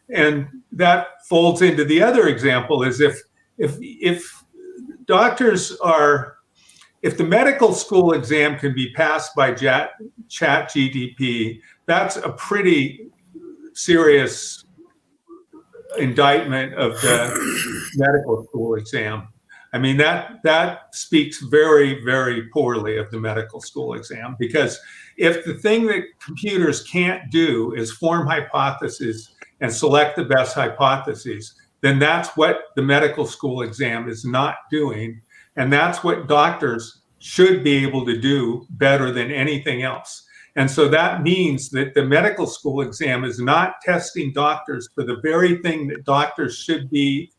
And that folds into the other example is if doctors are, if the medical school exam can be passed by ChatGPT, that's a pretty serious indictment of the medical school exam. I mean, that speaks very, very poorly of the medical school exam, because if the thing that computers can't do is form hypotheses and select the best hypotheses, then that's what the medical school exam is not doing. And that's what doctors should be able to do better than anything else. And so that means that the medical school exam is not testing doctors for the very thing that doctors should be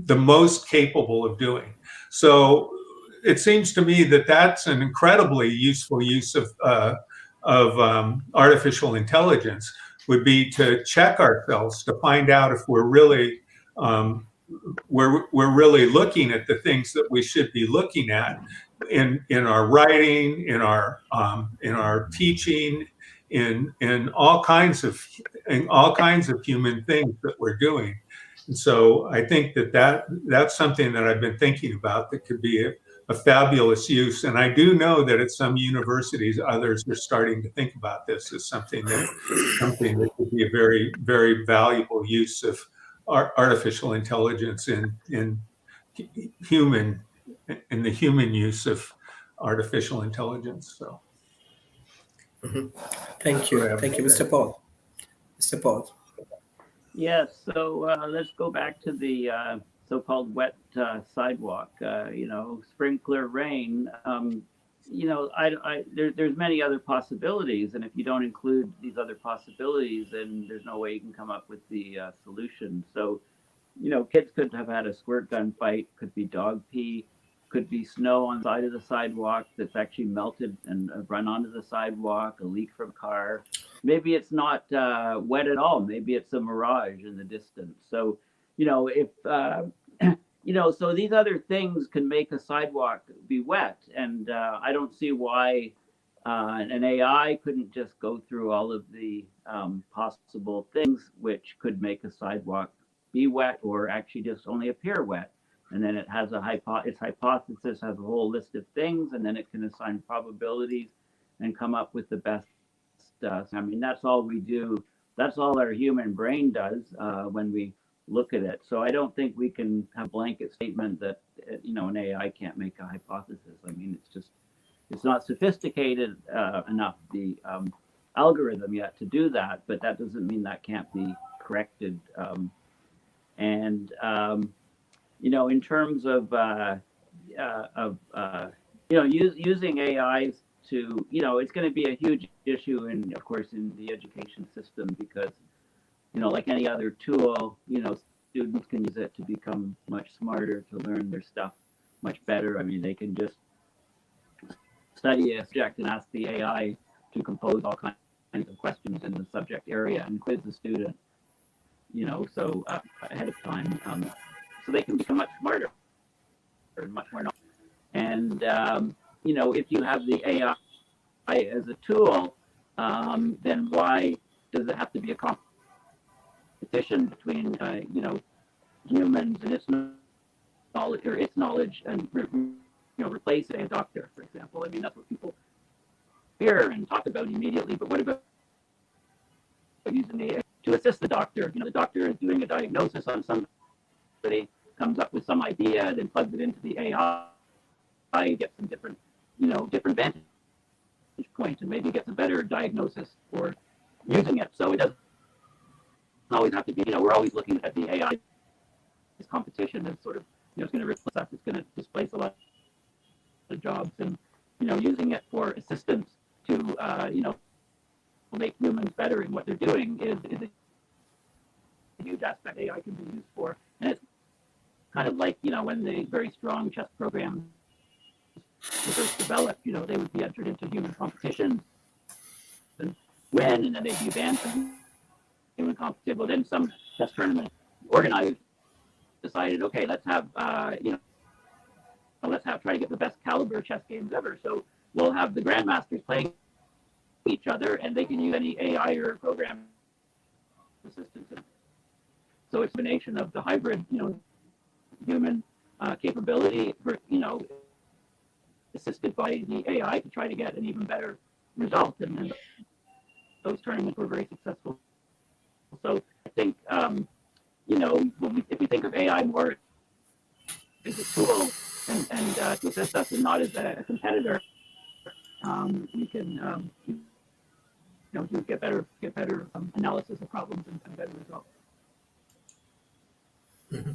the most capable of doing. So it seems to me that that's an incredibly useful use of artificial intelligence, would be to check ourselves to find out if we're really we're really looking at the things that we should be looking at in our writing, in our teaching, in all kinds of human things that we're doing. And so I think that's something that I've been thinking about that could be a fabulous use. And I do know that at some universities, others are starting to think about this as something that could be a very, very valuable use of artificial intelligence in the human use of artificial intelligence. So, Thank you, Mr. Paul. Mr. Paul. Yes, so let's go back to the so-called wet sidewalk. Sprinkler rain. There's many other possibilities, and if you don't include these other possibilities, then there's no way you can come up with the solution. So, kids could have had a squirt gun fight, could be dog pee, could be snow on the side of the sidewalk that's actually melted and run onto the sidewalk, a leak from a car. Maybe it's not wet at all. Maybe it's a mirage in the distance. So, if so these other things can make a sidewalk be wet, and I don't see why an AI couldn't just go through all of the possible things which could make a sidewalk be wet, or actually just only appear wet. And then it has its hypothesis has a whole list of things, and then it can assign probabilities and come up with the best. I mean, that's all we do. That's all our human brain does when we look at it. So I don't think we can have a blanket statement that an AI can't make a hypothesis. I mean, it's not sophisticated enough, the algorithm yet, to do that. But that doesn't mean that can't be corrected. In terms of using AIs to, it's going to be a huge issue of course, in the education system, because, like any other tool, students can use it to become much smarter, to learn their stuff much better. I mean, they can just study a subject and ask the AI to compose all kinds of questions in the subject area and quiz the student, so ahead of time, so they can become much smarter and much more knowledgeable. And, if you have the AI as a tool, then why does it have to be a competition between, humans and its knowledge and, replacing a doctor, for example? I mean, that's what people fear and talk about immediately. But what about using AI to assist the doctor? The doctor is doing a diagnosis on somebody, comes up with some idea, then plugs it into the AI, gets some different vantage points, and maybe gets a better diagnosis for using it. So it doesn't always have to be, we're always looking at the AI as competition as sort of, it's going to replace us, it's going to displace a lot of jobs, and, using it for assistance to, make humans better in what they're doing is a huge aspect AI can be used for. And it's kind of like, when the very strong chess programs were first developed, they would be entered into human competition and win, and then they'd be banned from human competition. Well, then some chess tournament organizers decided, okay, let's have try to get the best caliber chess games ever. So we'll have the grandmasters playing each other, and they can use any AI or program assistance. So it's a combination of the hybrid, human capability, for, assisted by the AI to try to get an even better result. And those tournaments were very successful. So I think, if we think of AI more as a tool and to assist us and not as a competitor, we can get better analysis of problems and better results. Mm-hmm.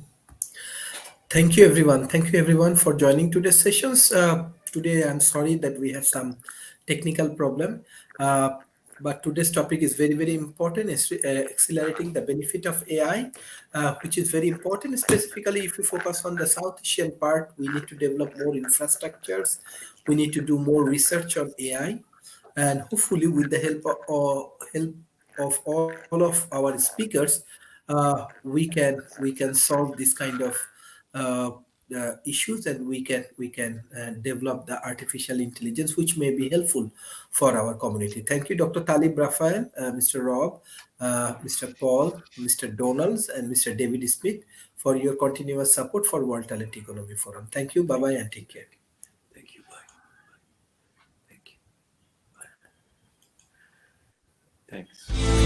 Thank you, everyone. Thank you, everyone, for joining today's sessions. Today, I'm sorry that we have some technical problem, but today's topic is very, very important. It's accelerating the benefit of AI, which is very important. Specifically, if you focus on the South Asian part, we need to develop more infrastructures. We need to do more research on AI, and hopefully, with the help of all of our speakers, we can solve this kind of uh, issues, and we can develop the artificial intelligence which may be helpful for our community. Thank you, Dr. Talib Raphael, Mr. Rob, Mr. Paul, Mr. Donalds, and Mr. David Smith for your continuous support for World Talent Economy Forum. Thank you. Bye bye and take care. Thank you. Bye. Thank you. Bye. Thanks.